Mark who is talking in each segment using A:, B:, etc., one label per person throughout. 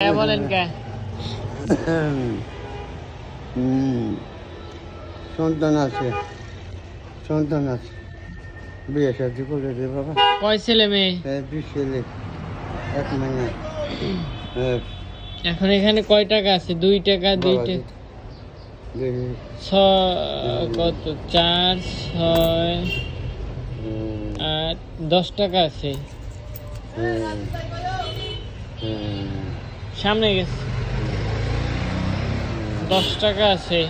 A: क्या बोलें क्या
B: সন্তান আছে বিয়ে শাদী করে দে বাবা।
A: কয় ছেলে মেয়ে?
B: দুই ছেলে এক মেয়ে।
A: এখন এখানে কয় টাকা আছে? 2 টাকা 2 টাকা কত 4 6 8 10 টাকা আছে সামনে গেছে 10 টাকা আছে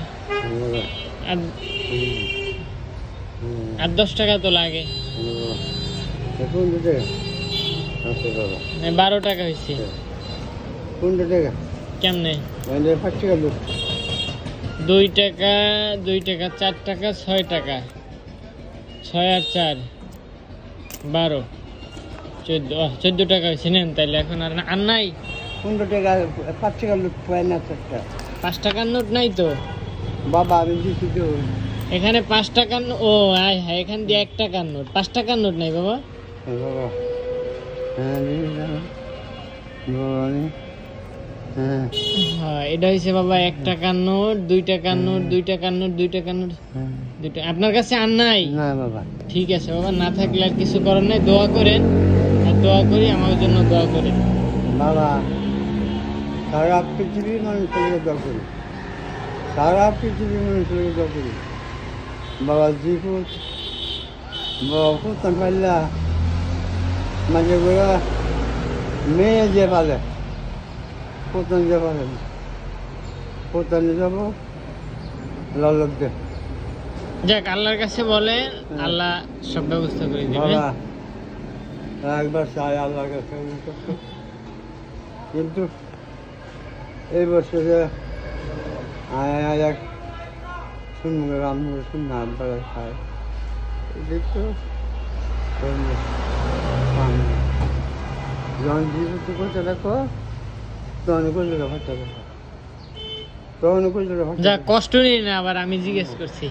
A: আর 10 টাকা তো লাগে 12 টাকা হয়েছে কেমনে 2 টাকা 4 টাকা 6 টাকা 6 আর 4 12 14 টাকা হয়েছে নেন তাইলে এখন আর নাই
B: 15 টাকা 5 টাকা লুট পায় না
A: 5 টাকার নোট নাই তো
B: বাবা আমি দিচ্ছি তো
A: এখানে 5 টাকার ও আয় হ্যাঁ এখান দিয়ে 1 টাকার নোট 5 টাকার নোট নাই বাবা
B: বাবা
A: হ্যাঁ এটা হইছে বাবা 1 টাকার নোট 2 টাকার নোট 2 টাকার নোট 2 টাকার নোট আপনার কাছে আর নাই
B: না বাবা
A: ঠিক আছে বাবা না থাকলে আর কিছু করার নাই দোয়া করেন আর দোয়া করি আমার জন্য দোয়া করেন
B: বাবা সারা পৃথিবীর মানুষের দোয়া করি সারা পৃথিবীর মানুষের দোয়া করি বাবা জিপুত বাবা ফুতান পাল্লা মাঝে গোড়া মেয়ে যে পালে ফুতান যে পালে ফুতানে যাব লালক দে
A: যাক আল্লাহর কাছে বলেন আল্লাহ সব ব্যবস্থা করে দিবে
B: বাবা একবার চাই আল্লাহর কাছে কিন্তু এই বছরে এক শুনবো রামনগর শুননা আব্বারা খায় দেখতো যখন জীবিত করতে দেখো তখন করলে ভাতটা দেখো তখন করলে
A: যা কষ্ট নেই না আবার আমি জিজ্ঞেস করছি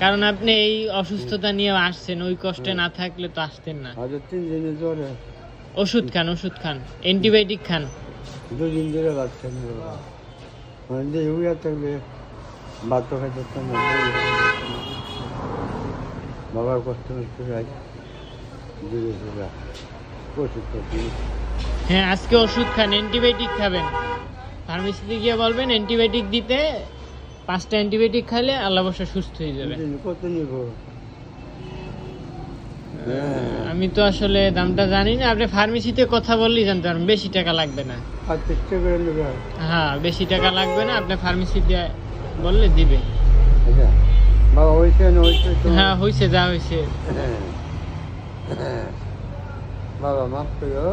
A: কারণ আপনি এই অসুস্থতা নিয়ে আসছেন ওই কষ্টে না থাকলে তো আসতেন না
B: 3 দিনের জ্বরে
A: ওষুধ খান অ্যান্টিবায়োটিক খান
B: 2 দিন ধরে বাচ্চা নেই মানে যে উইয়া থাকলে ভাত তো খাইতে না বাবার কষ্ট হচ্ছে
A: হ্যাঁ আজকে ওষুধ খান অ্যান্টিবায়োটিক খাবেন ফার্মেসিতে গিয়ে বলবেন অ্যান্টিবায়োটিক দিতে 5টা অ্যান্টিবায়োটিক খাইলে আল্লাহ বসে সুস্থ হয়ে যাবে
B: কত নিব
A: আমি তো আসলে দামটা জানি না আপনি ফার্মেসিতে কথা বললেই জানতে পারবেন বেশি টাকা লাগবে না হ্যাঁ বেশি টাকা লাগবে না আপনি ফার্মেসিতে বললে দিবে
B: বাবা হয়েছে না হয়েছে
A: হ্যাঁ হয়েছে যা হয়েছে
B: বাবা মাফ করো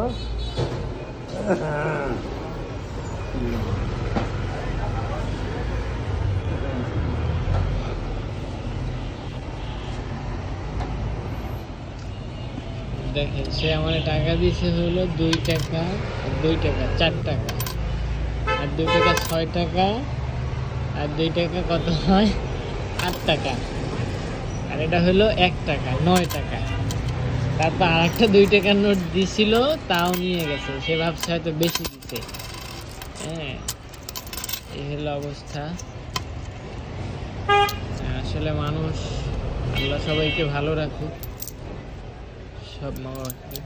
A: দেখেন সে আমার টাকা দিয়েছে হলো 2 টাকা আর 2 টাকা 4 টাকা আর 2 টাকা 6 টাকা আর 2 টাকা কত হয় 8 টাকা আর এটা হলো 1 টাকা 9 টাকা তারপর আরেকটা 2 টাকার নোট দিছিল তাও নিয়ে গেছে সে ভাবছে হয়তো বেশি দিতে হ্যাঁ এই হলো অবস্থা আসলে মানুষ আল্লাহ সবাইকে ভালো রাখুক সব মা বাবাকে